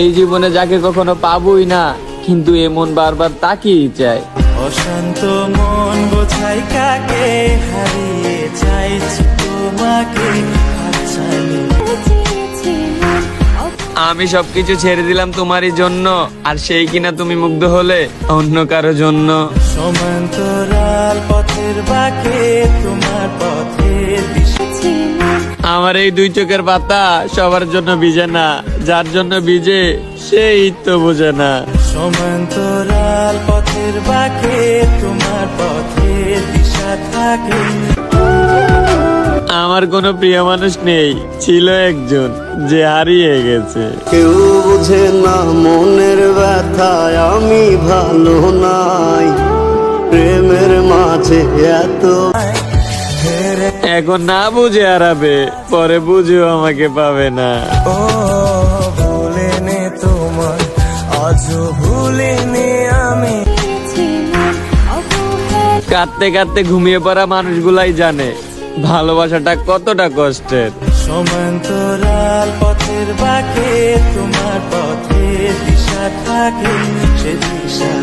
এই জীবনে যাকে কখনো পাবোই না, কিন্তু এমন বারবার তাকেই চাই। অশান্ত মন বোঝাই কাকে, হারিয়ে চাইছি তোমাকে। আমি সবকিছু ছেড়ে দিলাম তোমারই জন্য, আর সেই কিনা তুমি মুগ্ধ হলে অন্য কারো জন্য। সমান্তরাল পথের বাঁকে তোমার পথের দিশা। আমার এই দুই চোখের পাতা সবার জন্য ভিজে না, যার জন্য ভিজে সেই তো বোঝে না। সমান্তরাল পথের বাঁকে তোমার পথের দিশা থাকে। আমার কোনো প্রিয় মানুষ নেই, ছিল একজন যে হারিয়ে গেছে। কেউ বুঝে না মনের ব্যথায় আমি ভালো নাই, প্রেমের মাঝে এত। এখন না বুঝে হারাবে, পরে বুঝেও আমাকে পাবে না। ও ভুলে নে তোমার, আজও ভুলে নে আমি। কাঁদতে কাঁদতে ঘুমিয়ে পড়া মানুষগুলাই জানে ভালোবাসাটা কতটা কষ্টের। সমান্তরাল পথের বাঁকে তোমার পথের দিশা থাকে, সে দিশা